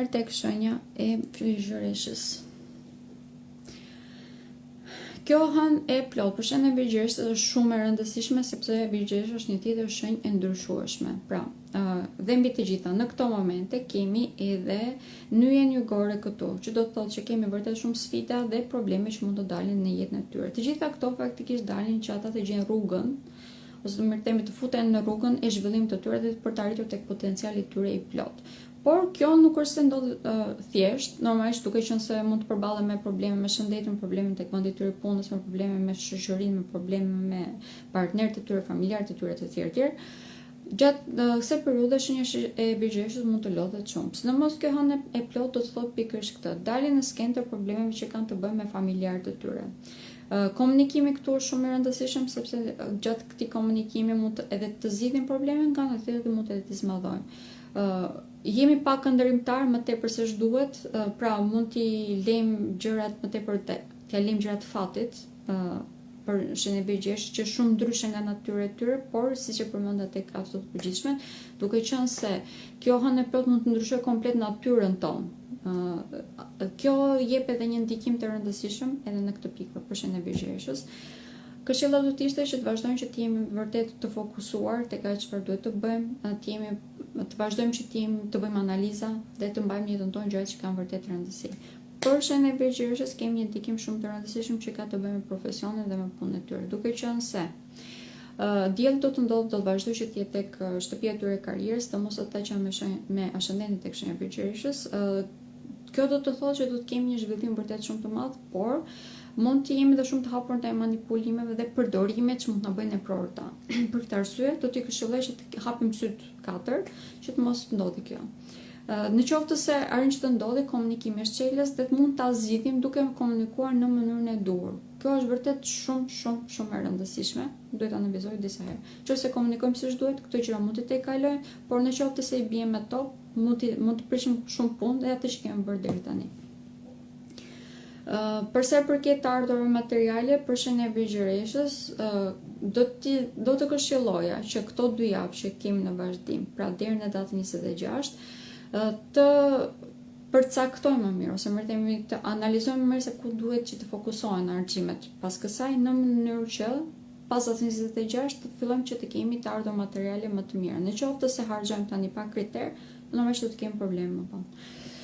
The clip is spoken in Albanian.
tek shenja e frigjereshës. Kjo hënë e plot për shenjën e frigjereshës është shumë e rëndësishme sepse frigjeresha është një tjetër shenjë e ndryshueshme. Pra, dhe mbi të gjitha në këto momente kemi edhe nyjen jugore këtu, që do të thotë që kemi vërtet shumë sfida dhe probleme që mund të dalin në jetën e tyre. Të gjitha këto faktikisht dalin që ata të gjejnë rrugën ose më themi të futen në rrugën e zhvillimit të tyre dhe për të arritur tek potenciali i tyre i plot. Por kjo nuk është se ndodh thjesht, normalisht duke qenë se mund të përballen me probleme me shëndetin, probleme tek vendi i tyre punës, me probleme me shoqërinë, me probleme me partnerët e tyre, familjarët e tyre të tjerë. Gjatë kësaj periudhe shenja e frigjereshës mund të lodhet shumë. Sidomos kjo hënë e plot do të thotë pikërisht këtë, dalin në skenë të problemeve që kanë të bëjnë me familjarët e tyre. Komunikimi këtu është shumë i rëndësishëm sepse gjatë këtij komunikimi mund edhe të zgjidhin problemin, nga ana tjetër mund edhe të zmadhojnë. Jemi pak ndërimtar më tepër se ç'duhet, pra mund t'i lejmë gjërat më tepër t'ia lejmë gjërat fatit për shenjën e frigjereshës që shumë ndryshe nga natyra e tyre, por siç e përmenda tek ato të përgjithshme, duke qenë se kjo hënë e plot mund të ndryshojë komplet natyrën tonë. Kjo jep edhe një ndikim të rëndësishëm edhe në këtë pikë për shenjën e frigjereshës. Këshilla do të ishte që të vazhdojmë që të jemi vërtet të fokusuar tek ajo çfarë duhet të bëjmë, të vazhdojmë që të bëjmë analiza dhe të mbajmë në jetën tonë gjërat që kanë vërtet rëndësi. Për shenjën e frigjereshës kemi një ndikim shumë të rëndësishëm që ka të bëjë me profesionin dhe me punën e tyre. Duke qenë se dielli do të ndodhë, do të vazhdojë që të jetë tek shtëpia e tyre e karrierës, domos ata që janë me ascendentin tek shenja e frigjereshës, kjo do të thotë që do të kemi një zhvillim vërtet shumë të madh, por mund të jemi dhe shumë të hapur ndaj manipulimeve dhe përdorimeve që mund të na bëjnë neprorta. Për këtë arsye, do t'i këshilloj që të hapim syt katër që të mos ndodhi kjo. Në qoftë se arrin që të ndodhi, komunikimi është çelës dhe mund ta zgjidhim duke komunikuar në mënyrën e duhur. Kjo është vërtet shumë e rëndësishme, duhet ta analizoj disa herë. Nëse komunikojmë siç duhet, këto gjëra mund të tejkalojnë, por në qoftë se i bien me top, mund të prishim shumë punë dhe atë që kemi bërë deri tani. Për sa i përket të ardhurave materiale për shenjën e frigjereshës, do të këshilloja që këto 2 javë që kemi në vazhdim, pra deri në datën 26, të përcaktojmë më mirë ose më themi të analizojmë më mirë se ku duhet që të fokusohen argjimet. Pas kësaj në mënyrë që pas datës 26 të fillojmë që të kemi të ardhur materiale më të mira. Në qoftë se harxojmë tani pa kriter, normalisht do të kemi probleme më vonë.